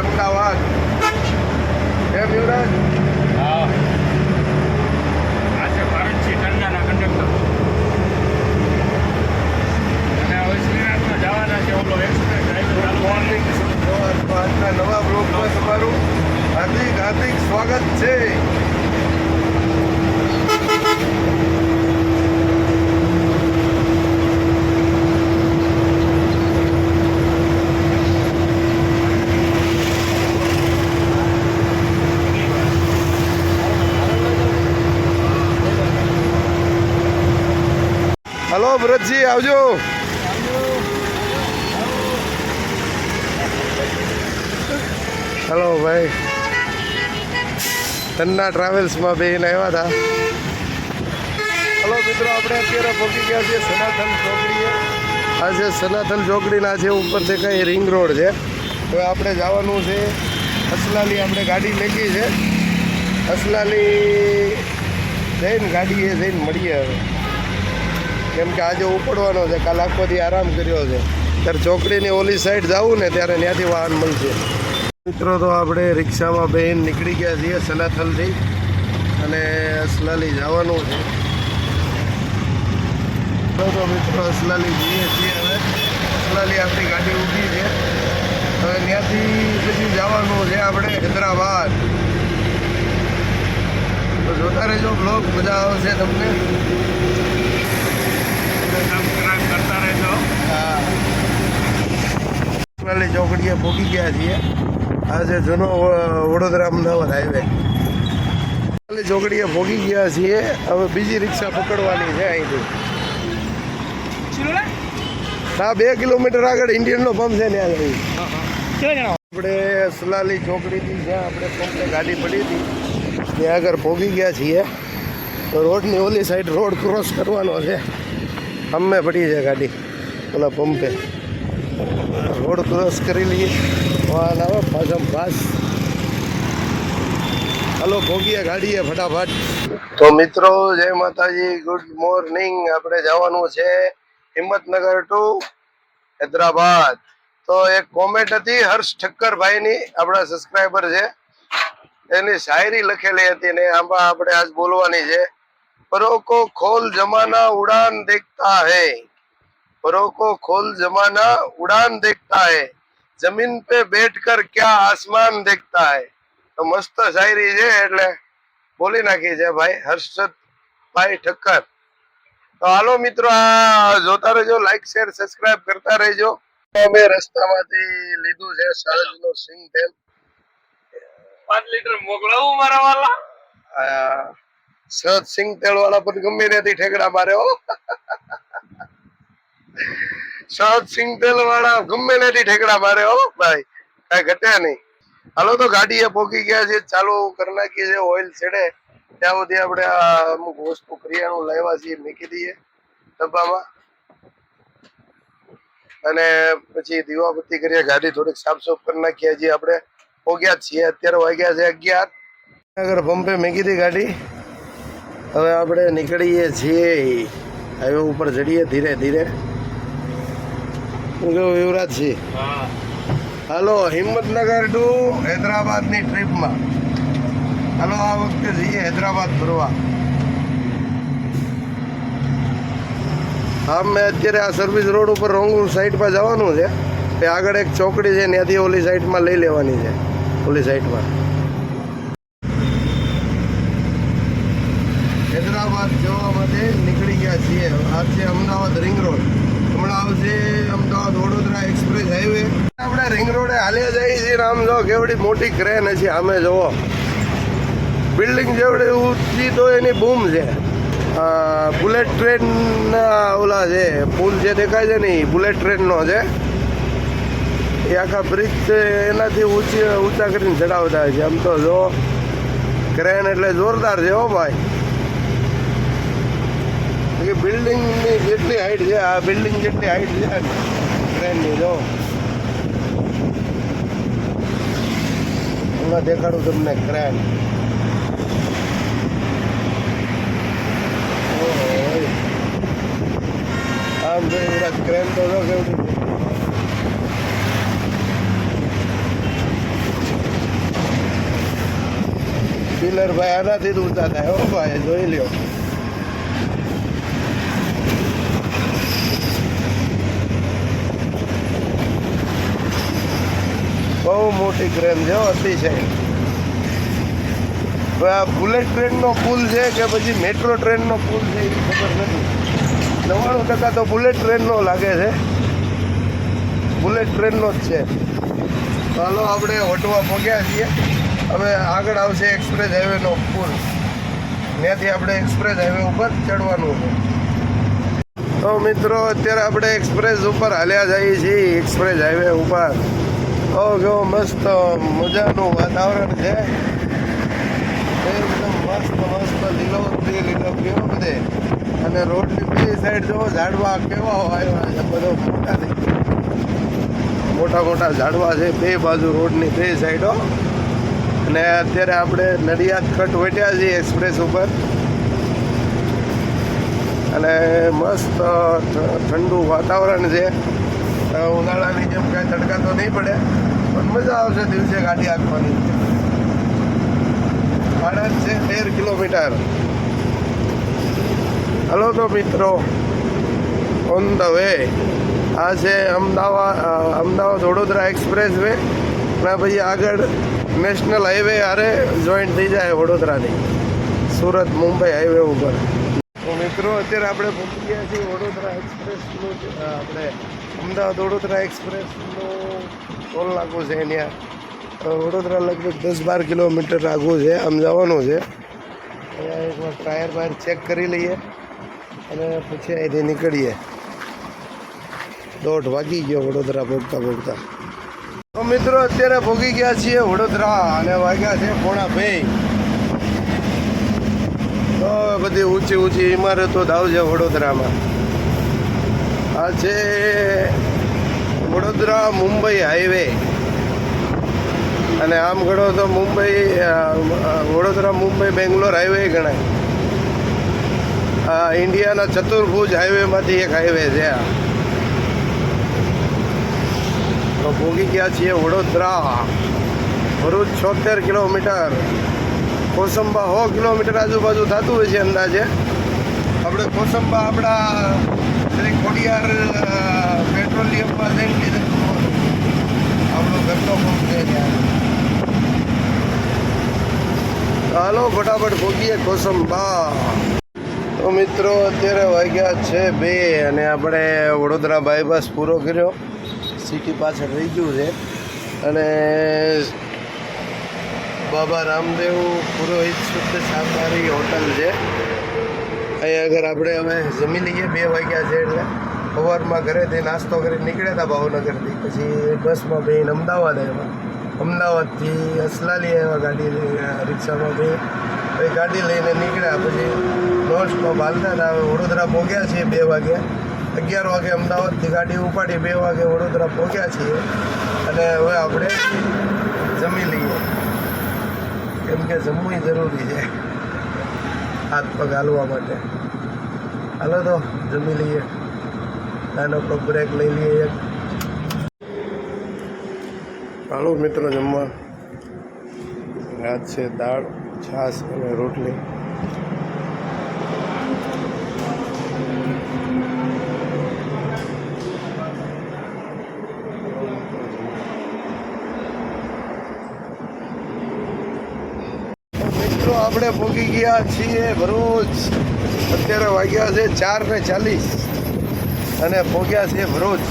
અમદાવાદ. એમ યુવરાજ? હા, આજે ભારતજી ટંડાના કંડક્ટર અને હવે શ્રીનાથમાં જવાના છે. ઓલો એક્સપ્રેસ ગુડ મોર્નિંગ. આજના નવા બ્લોગમાં તમારું હાર્દિક હાર્દિક સ્વાગત છે. હલો ભરતજી, આવજો. હલો ભાઈ, તન્ના ટ્રાવેલ્સમાં બેહીને આવ્યા હતા. હલો મિત્રો, આપણે અત્યારે પહોંચી ગયા છીએ સનાથલ ચોકડીએ. આ છે સનાથલ ચોકડીના છે ઉપરથી કંઈ રિંગ રોડ છે. હવે આપણે જવાનું છે અસલાલી. આપણે ગાડી લેખી છે અસલાલી જઈને ગાડીએ જઈને મળીએ હવે, કેમ કે આજે ઉપડવાનો છે. કાલ આખો દી આરામ કર્યો છે. ત્યારે ચોકડીની ઓલી સાઈડ જવું ને ત્યારે ત્યાંથી વાહન મળશે. મિત્રો, તો આપણે રિક્ષામાં બેન નીકળી ગયા છીએ સનાથલથી અને અસલાલી જવાનું છે. તો મિત્રો અસલાલી જઈએ છીએ. હવે અસલાલી આપણી ગાડી ઊભી છે. હવે ત્યાંથી પછી જવાનું છે આપણે હૈદરાબાદ. તો જોતા રહેજો બ્લોગ, મજા આવશે તમને. કરતા રહેજો. હા, અસલાલી ચોકડીએ પહોંચી ગયા છીએ. આ છે જૂનો વડોદરા અમદાવાદ હાઈવે. અસલાલી ચોકડીએ પહોંચી ગયા છીએ. હવે બીજી રિક્ષા પકડવાની છે અહીંથી. હા, 2 કિલોમીટર આગળ ઇન્ડિયનનો પંપ છે ત્યાં આગળ. આપણે અસલાલી ચોકડીથી જ્યાં આપણે પંપે ગાડી પડી હતી ત્યાં આગળ પહોંચી ગયા છીએ. તો રોડની ઓલી સાઈડ રોડ ક્રોસ કરવાનો છે. અમે પડી છે ગાડી ઓલા પંપે. રોડ ક્રોસ કરી લઈએ. વાહન આવે પાછમ પાસ. હાલો ભોગીએ ગાડીએ ફટાફટ. તો મિત્રો, જય માતાજી, ગુડ મોર્નિંગ. આપણે જવાનું છે હિંમતનગર ટુ હૈદરાબાદ. તો એક કોમેન્ટ હતી હર્ષ ઠક્કરભાઈની, આપણા સબસ્ક્રાઈબર છે, એની શાયરી લખેલી હતી ને આમાં આપણે આજ બોલવાની છે. પરો કો ખોલ જમાના ઉડાન દેખતા હૈ, પરો કો ખોલ જમાના ઉડાન દેખતા હૈ, જમીન पे बैठकर क्या आसमान देखता है. તો મસ્ત શાયરી છે એટલે બોલી નાખી છે ભાઈ હર્ષદભાઈ ઠક્કર. તો હાલો મિત્રો, આ જોતા રહેજો, લાઈક શેર સબસ્ક્રાઇબ કરતા રહેજો. અમે રસ્તામાંથી લીધું છે સરજનું સિંગ તેલ. 5 લીટર મોકલાવું મારા વાલા. સહજ સિંગ તેલ વાળા પણ ગમે ત્યાંથી ઠેકડા મારે હો. સહજ સિંગ તેલ વાળા ગમે ત્યાંથી ઠેકડા મારે હો ભાઈ, કઈ ઘટે નહીં. હાલો તો ગાડીએ પોકી ગયા છે, ચાલુ કરી નાખીએ છે. ઓઇલ છેડે ત્યાં સુધી આપણે અમુક વસ્તુ કરિયાણું લાવ્યા છીએ મૂકી દઈએ ડબ્બામાં અને પછી દીવાબત્તી કરીએ. ગાડી થોડીક સાફ સુફ કરી નાખીએ. હજી આપણે પોગ્યા છીએ. અત્યારે વાગ્યા છે 11. આગળ પંપે મૂકી દી ગાડી. હવે આપણે નીકળીએ છીએ હાઈવે ઉપર, ચડીએ ધીરે ધીરે. હું કેવું યુવરાજજી? હાલો હિંમતનગર ટુ હૈદરાબાદની ટ્રીપમાં. હાલો આ વખતે જઈએ હૈદરાબાદ ફરવા. હા, મેં અત્યારે આ સર્વિસ રોડ ઉપર રોંગ સાઈડમાં જવાનું છે. તે આગળ એક ચોકડી છે, ત્યાંથી ઓલી સાઈડમાં લઈ લેવાની છે. ઓલી સાઈડમાં હૈદરાબાદ જવા માટે નીકળી ગયા છીએ. આ છે અમદાવાદ રિંગ રોડ. હમણાં આવશે અમદાવાદ વડોદરા એક્સપ્રેસ હાઈવે. આપણે રિંગ રોડે હાલ્યા જઈએ છીએ. આમ જો કેવડી મોટી ક્રેન છે. આમે જુઓ, બિલ્ડિંગ જેવડી ઊંચી તો એની બૂમ છે. બુલેટ ટ્રેનના ઓલા છે, પુલ જે દેખાય છે ને એ બુલેટ ટ્રેનનો છે. એ આખા બ્રિજ છે એનાથી ઊંચા કરીને ચડાવતા છે. આમ તો જો ક્રેન એટલે જોરદાર છે હો ભાઈ. બિલ્ડિંગની જેટલી હાઈટ છે, આ બિલ્ડિંગ જેટલી હાઈટ છે ટ્રેનની. જો હમણાં દેખાડું તમને ક્રેન. આમ જો ક્રેન તો જો કેવું ડીલર ભાઈ આનાથી જ ઊંચા થાય હો ભાઈ, જોઈ લ્યો. બહુ મોટી ક્રેન છે હો, અતિશય. હવે આ બુલેટ ટ્રેનનો પુલ છે કે પછી મેટ્રો ટ્રેનનો પુલ છે એ ખબર નથી. 99% તો બુલેટ ટ્રેનનો લાગે છે, બુલેટ ટ્રેનનો જ છે. ચાલો આપણે વટવા પહોંચ્યા છીએ. હવે આગળ આવશે એક્સપ્રેસ હાઈવેનો પુલ, ત્યાંથી આપણે એક્સપ્રેસ હાઈવે ઉપર ચડવાનું છે. તો મિત્રો અત્યારે આપણે એક્સપ્રેસ ઉપર હાલ્યા જઈએ છીએ, એક્સપ્રેસ હાઈવે ઉપર. ઓ કેવો મસ્ત મજાનું વાતાવરણ છે, એકદમ મસ્ત મસ્ત લીલોતરી હો બધે. અને રોડની બે સાઈડ જો ઝાડવા કેવા આવ્યા છે, બધો મોટા મોટા ઝાડવા છે બે બાજુ રોડની બે સાઈડો. અને અત્યારે આપણે નડિયાદ કટ વટ્યા છીએ એક્સપ્રેસ ઉપર. અને મસ્ત ઠંડુ વાતાવરણ છે. ઉનાળાની જેમ કાંઈ તડકા તો નહીં પડે, પણ મજા આવશે દિવસે ગાડી હાંકવાની. ભાડા છે 13 કિલોમીટર. હલો તો મિત્રો, ઓન ધ વે આ છે અમદાવાદ વડોદરા એક્સપ્રેસ વે. અને પછી આગળ નેશનલ હાઈવે હારે જોઈન્ટ થઈ જાય વડોદરાની, સુરત મુંબઈ હાઈવે ઉપર. તો મિત્રો અત્યારે આપણે પહોંચી ગયા છીએ વડોદરા એક્સપ્રેસનું, આપણે અમદાવાદ વડોદરા એક્સપ્રેસનું ટોલ નાકું છે ત્યાં. વડોદરા લગભગ 10-12 કિલોમીટર આગું છે, આમ જવાનું છે. અહીંયા એકવાર ટાયર બાયર ચેક કરી લઈએ અને પછી અહીંથી નીકળીએ. 1:30 વાગી ગયો વડોદરા પહોંચતા. તો મિત્રો અત્યારે પહોંચી ગયા છીએ વડોદરા અને વાગ્યા છે 1:30. તો બધી ઊંચી ઇમારતો દાવ છે વડોદરામાં. આ છે વડોદરા મુંબઈ હાઈવે. અને આમ ગણો તો વડોદરા મુંબઈ બેંગ્લોર હાઈવે ગણાય. આ ઇન્ડિયાના ચતુર્ભુજ હાઈવેમાંથી એક હાઈવે છે. તો પહોંચી ગયા છીએ વડોદરા. ભરૂચ 76 કિલોમીટર, કોસંબા 100 કિલોમીટર આજુબાજુ થતું હોય છે અંદાજે. આપણે કોસંબા આપણા શ્રી ખોડિયાર પેટ્રોલિયમમાં જઈને લીધે આપણો ઘરનો પંપ છે ત્યાં. ચાલો ફટાફટ પહોંચીએ કોસંબા. તો મિત્રો અત્યારે વાગ્યા છે 2 અને આપણે વડોદરા બાયપાસ પૂરો કર્યો. સિટી પાછળ રહી ગયું છે. અને બાબા રામદેવ પુરોહિત શુદ્ધ શાકાહારી હોટલ છે. અહીંયા આગળ આપણે હવે જમી લઈએ. 2 વાગ્યા છે એટલે સવારમાં ઘરેથી નાસ્તો કરી નીકળ્યા હતા ભાવનગરથી. પછી બસમાં બેસીને અમદાવાદ આવ્યા. અમદાવાદથી અસલાલી આવ્યા ગાડી રિક્ષામાં પછી ગાડી લઈને નીકળ્યા. પછી નોન સ્ટોપ હાલતા હતા. હવે વડોદરા પહોંચ્યા છીએ 2 વાગ્યા. 11 વાગે અમદાવાદથી ગાડી ઉપાડી 2 વાગે વડોદરા પહોંચ્યા છીએ. અને હવે આપણે જમી લઈએ, કેમ કે જમવું જરૂરી છે હાથ પગ હાલવા માટે. હાલો તો જમી લઈએ, નાનો બ્રેક લઈ લઈએ એક. હાલો મિત્રો જમવા. રાત છે દાળ, છાશ અને રોટલી. આપણે પહોંચી ગયા છીએ ભરૂચ. અત્યારે વાગ્યા છે 4:40 અને પહોંચ્યા છીએ ભરૂચ.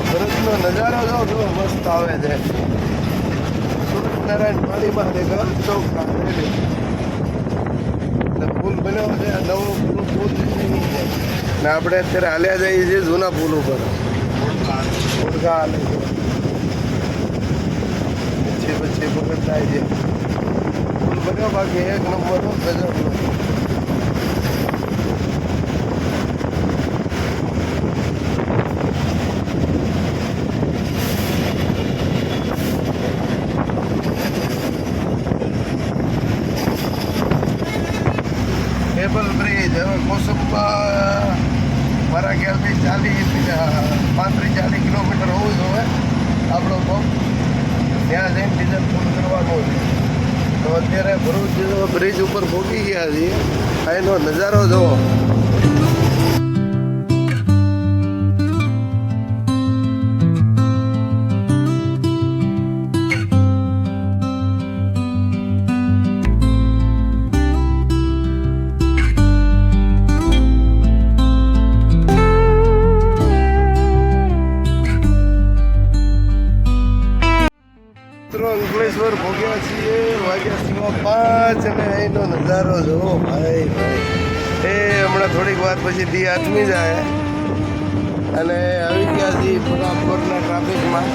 ભરૂચનો નજારો જો કેવો મસ્ત આવે છે. સૂર્યનારાયણ પાણીમાં દેખા ચોક પુલ બન્યો છે, નવો પુલ છે. ને આપણે અત્યારે હાલ્યા જઈએ છીએ જૂના પુલ ઉપર. ઓળખા હાલે છે, પછી પકડ થાય છે. બન્યો બાકી એક નંબરનો ગજબનો. કેબલ બ્રિજ હવે કોસંબા મારા ખ્યાલથી 35-40 કિલોમીટર હોવું જોઈએ આપણો પંપ. ત્યાં જઈને ડીઝલ ફૂલ કરવાનું છે. તો અત્યારે ભરૂચ બ્રિજ ઉપર પહોંચી ગયા છીએ. અહીંનો નજારો જુઓ. મિત્રો અંકલેશ્વર ભોગ્યા છીએ. વાગ્યા સવા 5 અને અહીંનો નજારો જુઓ ભાઈ ભાઈ. એ હમણાં થોડીક વાર પછી દી આથમી જાય અને આવી ગયા છીએ ફટાફટના ટ્રાફિકમાં.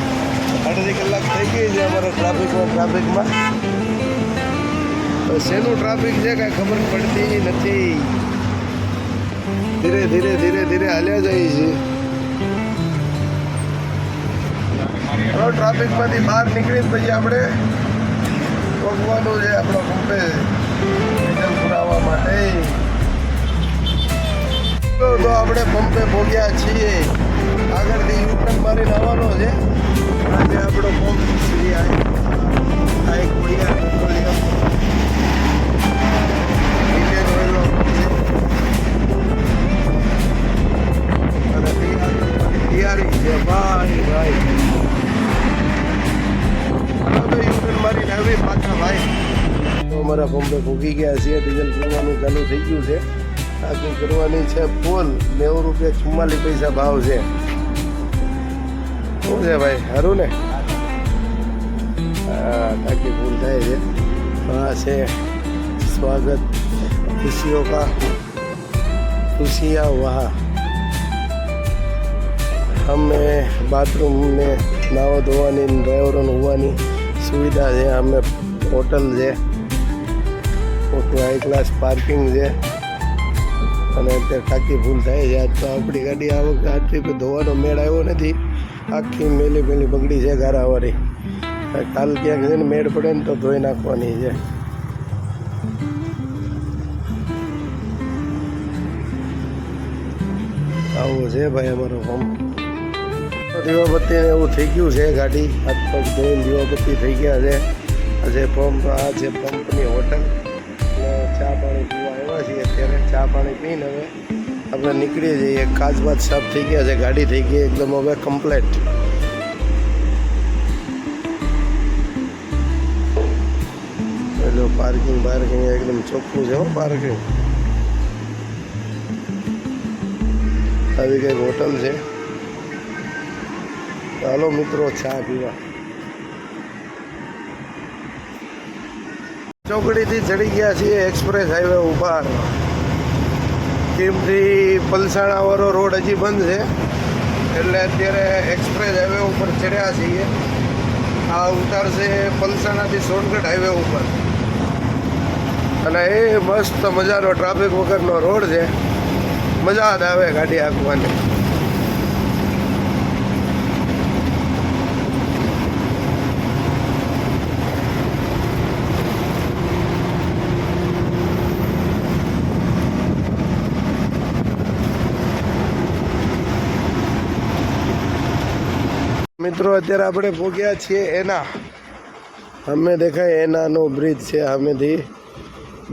અડધી કલાક થઈ ગઈ છે અમારે ટ્રાફિકમાં. તો શેનું ટ્રાફિક છે કાંઈ ખબર પડતી નથી. ધીરે ધીરે હાલ્યા જઈએ છીએ. ટ્રાફિકમાંથી બહાર નીકળી પછી આપણે પહોંચવાનું છે આપણો પંપે ડીઝલ પુરાવવા માટે. તો આપણે પંપે પહોંચ્યા છીએ. આગળથી યુટર્ન મારીને આવવાનો છે. આજે આપણો પંપ શ્રી આ એક કોળિયા પેટ્રોલિયમ ઇન્ડિયન ઓઇલનો પંપ છે. અને તૈયારી છે ભાઈ ભાઈ. મારી આવી પાછા ભાઈ. તો અમારા પંપે ભૂગી ગયા છીએ. ડીઝલ પૂરવાનું ચાલુ થઈ ગયું છે. ટાંકી કરવાની છે ફૂલ. 90 રૂપિયા 44 પૈસા ભાવ છે. શું છે ભાઈ, સારું ને? હા, ટાંકી ફૂલ થાય છે. હા છે સ્વાગત ખુશિયા વહા. અમે બાથરૂમ ને નાવા ધોવાની ડ્રાઈવરોને હોવાની સુવિધા છે. અમે હોટલ છે, મોટું હાઈ ક્લાસ પાર્કિંગ છે. અને અત્યારે ટાંકી ફૂલ થાય છે. આજ તો આપણી ગાડી આ વખતે આટલી ધોવાનો મેળ આવ્યો નથી. આખી મેલી બગડી છે ગારાવાળી. કાલ ક્યાંક છે ને મેળ પડે ને તો ધોઈ નાખવાની છે. આવું છે ભાઈ અમારો પંપ. દીવાબત્તી એવું થઈ ગયું છે. ગાડી હાથ પગ ધોઈને દીવાબત્તી થઈ ગયા છે. આજે પંપ આ છે પંપની હોટલ. ચા પાણી પીવા આવ્યા છીએ અત્યારે. ચા પાણી પીને હવે આપણે નીકળીએ છીએ. કાચ બાચ સાફ થઈ ગયા છે. ગાડી થઈ ગઈ એકદમ હવે કમ્પ્લેટ. એટલે પાર્કિંગ એકદમ ચોખ્ખું છે. પાર્કિંગ આવી કઈક હોટલ છે. ચાલો મિત્રો ચા પીવા. ચોકડીથી ચડી ગયા છીએ એક્સપ્રેસ હાઈવે ઉપર. કેમથી પલસાણા વાળો રોડ હજી બંધ છે એટલે અત્યારે એક્સપ્રેસ હાઈવે ઉપર ચડ્યા છીએ. આ ઉતારશે પલસાણાથી સોનગઢ હાઈવે ઉપર. અને એ મસ્ત મજાનો ટ્રાફિક વગરનો રોડ છે. મજા જ આવે ગાડી હાંકવાની. મિત્રો અત્યારે આપણે પહોંચ્યા છીએ એના. અમે દેખાય એનાનો બ્રિજ છે. સામેથી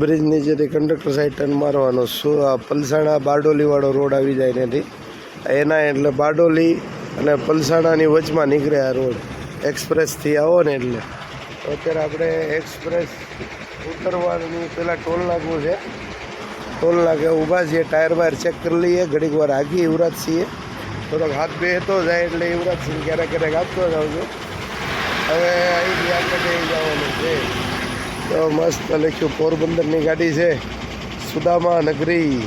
બ્રિજ નીચેથી કંડક્ટર સાઈડ ટર્ન મારવાનો. શું આ પલસાણા બારડોલી વાળો રોડ આવી જાય ત્યાંથી. એના એટલે બારડોલી અને પલસાણાની વચમાં નીકળે આ રોડ. એક્સપ્રેસથી આવો ને એટલે. તો અત્યારે આપણે એક્સપ્રેસ ઉતરવાની પહેલાં ટોલ નાખવું છે. ટોલ નાકે ઊભા છીએ. ટાયર બાયર ચેક કરી લઈએ. ઘડીક વાર આગી યુવરાજ છીએ. થોડોક હાથ બેહતો જાય એટલે યુવરાજ સિંહ ક્યારેક આપતો જાઉં છું. હવે અહીંથી આપણે જવાનું છે. તો મસ્ત લખ્યું પોરબંદરની ગાડી છે. સુદામા નગરી.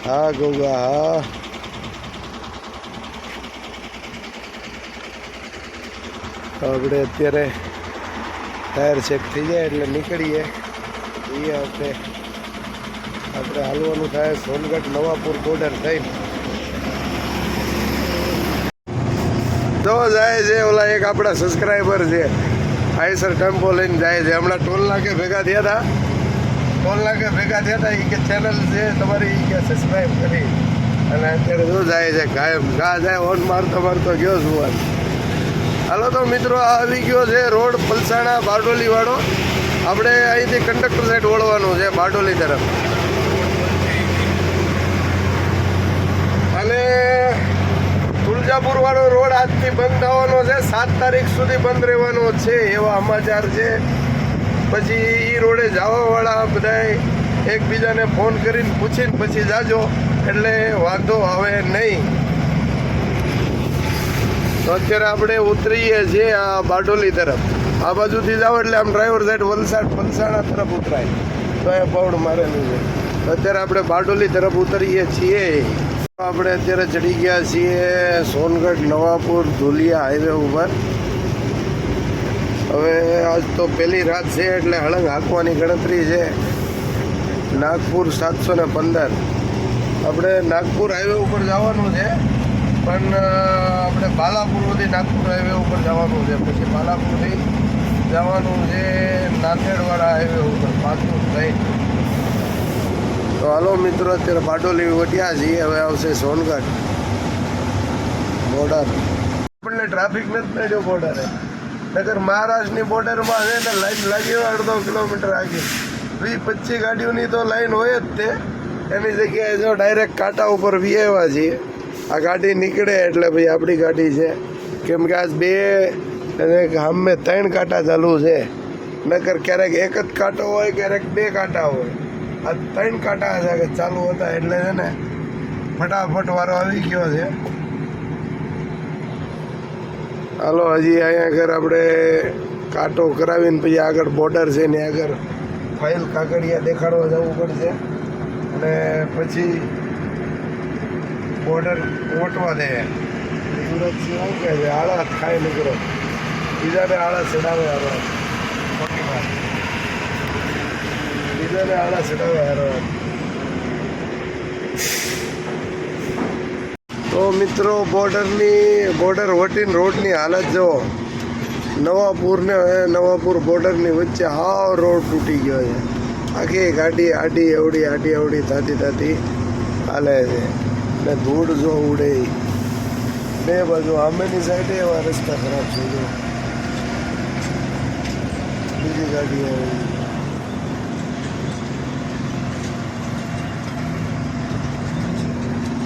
હા ગોગા હા. આપણે અત્યારે ટાયર ચેક થઈ જાય એટલે નીકળીએ. એ આપણે હાલવાનું થાય સોનગઢ નવાપુર બોર્ડર થઈને. તો જાય છે ઓલા એક આપણા સબસ્ક્રાઈબર છે આઈસર ટેમ્પો લઈને જાય છે. હમણાં ટોલ નાકે ભેગા થયા હતા. એ કે ચેનલ છે તમારી એ કે સબસ્ક્રાઈબ કરી. અને અત્યારે શું જાય છે કાયમ ગા જાય ઓન મારતો ગયો છું. હાલો તો મિત્રો આ આવી ગયો છે રોડ પલસાણા બારડોલી વાળો. આપણે અહીંથી કંડક્ટર સાઈડ વળવાનું છે બારડોલી તરફ. અને તુલજાપુર વાળો રોડ આજથી બંધ થવાનો છે, 7 તારીખ સુધી બંધ રહેવાનો છે એવા સમાચાર છે. પછી એ રોડે જવાવાળા બધાય એકબીજાને ફોન કરીને પૂછીને પછી જાજો, એટલે વાંધો આવે નહીં. તો અત્યારે આપણે ઉતરીએ છીએ આ બારડોલી તરફ. આ બાજુથી જાઓ એટલે આમ ડ્રાઈવર સાઈડ વલસાડ પલસાણા તરફ ઉતરાય, તો એ પવડ મારેલું છે. તો અત્યારે આપણે બારડોલી તરફ ઉતરીએ છીએ. આપણે અત્યારે ચડી ગયા છીએ સોનગઢ નવાપુર ધુલિયા હાઈવે ઉપર. હવે આજ તો પહેલી રાત છે એટલે હળંગ હાંકવાની ગણતરી છે. નાગપુર 715. આપણે નાગપુર હાઈવે ઉપર જવાનું છે, પણ આપણે બાલાપુર સુધી નાગપુર હાઈવે ઉપર જવાનું છે. પછી બાલાપુરથી જવાનું છે નાંદેડવાળા હાઈવે ઉપર પાછું ટ્રેન. તો હાલો મિત્રો અત્યારે બારડોલી વટ્યા છીએ. હવે આવશે સોનગઢ બોર્ડર. આપણને ટ્રાફિક નથી મળ્યો બોર્ડરે. નગર મહારાષ્ટ્રની બોર્ડરમાં છે ને લાઈન લાગી હોય 1.5 કિલોમીટર આગળ. 20-25 ગાડીઓની તો લાઈન હોય જ તે. એની જગ્યાએ જો ડાયરેક્ટ કાંટા ઉપર વિયેવા છીએ. આ ગાડી નીકળે એટલે ભાઈ આપણી ગાડી છે, કેમ કે આજ 2 અને સામે 3 કાંટા ચાલુ છે. નકર ક્યારેક એક જ કાંટો હોય, ક્યારેક 2 કાંટા હોય. આ 3 કાંટા છે ચાલુ હતા એટલે છે ને ફટાફટ વારો આવી ગયો છે. હાલો હજી અહીંયા આગળ આપણે કાંટો કરાવીને પછી આગળ બોર્ડર છે ને આગળ ફાઇલ કાગળિયા દેખાડવા જવું પડશે, અને પછી બોર્ડર ઓટવા દે. સુરત શું કહે છે, આળા ખાઈ નીકળો, બીજાને આળા ચડાવે હારવા. બીજાને આળા ચડાવે હારવા. તો મિત્રો બોર્ડર વટીને રોડની હાલત જુઓ. નવાપુર બોર્ડરની વચ્ચે હાવ રોડ તૂટી ગયો છે. આખી ગાડી આડી અવડી થતી હાલે છે. ને ધૂળ જો ઉડે બે બાજુ. સામેની સાઈડે એવા રસ્તા ખરાબ છે. જો બીજી ગાડી આવી.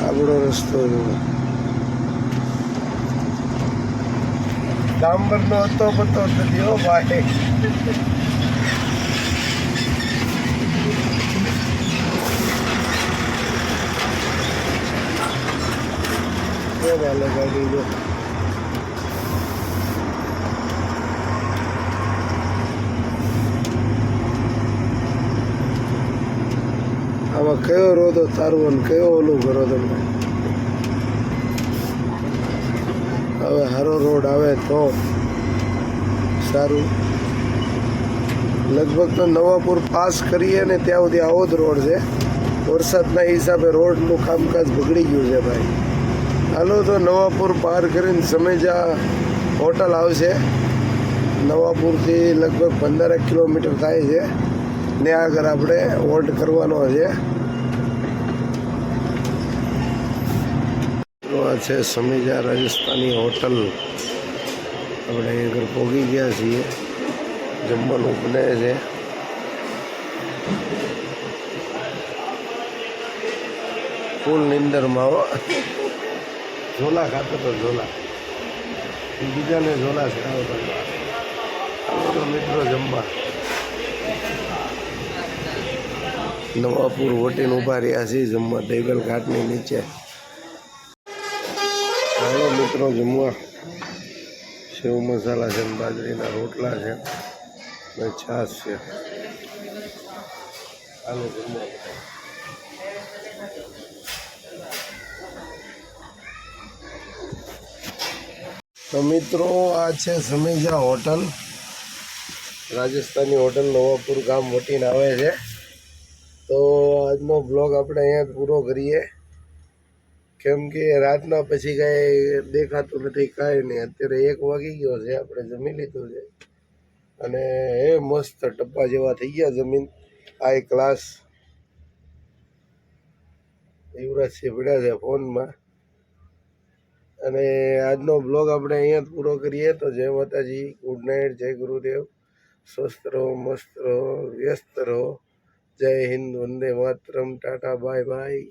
આપણો રસ્તો ડાંબરનો હતો પતો નથી હો ભાઈ. ગાડી જો આમાં કયો રોદો તારવો ને કયો ઓલું કરો તમે. હવે સારો રોડ આવે તો સારું. લગભગ તો નવાપુર પાસ કરીએ ને ત્યાં સુધી આવો જ રોડ છે. વરસાદના હિસાબે રોડનું કામકાજ બગડી ગયું છે ભાઈ. હાલો તો નવાપુર પાર કરીને સમેજા હોટલ આવશે. નવાપુરથી લગભગ 15 કિલોમીટર થાય છે. ને આગળ આપણે હોલ્ડ કરવાનો છે. આ છે સમેજા રાજસ્થાની હોટલ. આપણે આગળ પહોંચી ગયા છીએ. જમવાનું બને છે. ફૂલ નિંદરમાં હો. ઝોલા ખાતો તો ઝોલા, બીજાને ઝોલા ચડાવતો. મિત્રો જમવા નવાપુર વટીને ઊભા રહ્યા છીએ જમવા દેગલ ઘાટની નીચે. હાલો મિત્રો જમવા. સેવ મસાલા છે, બાજરીના રોટલા છે, છાશ છે. હાલો જમવા. તો મિત્રો આ છે સમેજા હોટલ, રાજસ્થાની હોટલ, નવાપુર ગામ વટીને આવે છે. તો આજનો બ્લોગ આપણે અહીંયા જ પૂરો કરીએ, કેમ કે રાતના પછી કાંઈ દેખાતું નથી, કાંઈ નહીં. અત્યારે 1 વાગી ગયો છે. આપણે જમી લીધું છે અને એ મસ્ત ટપ્પા જેવા થઈ ગયા જમીન. આ ક્લાસ યુવરાજસિંહ પડ્યા છે ફોનમાં. અને આજનો બ્લોગ આપણે અહીંયા જ પૂરો કરીએ. તો જય માતાજી, ગુડ નાઇટ, જય ગુરુદેવ, સ્વસ્થ રહો, મસ્ત રહો, વ્યસ્ત રહો. જય હિન્દ, વંદે માતરમ, ટાટા, બાય બાય.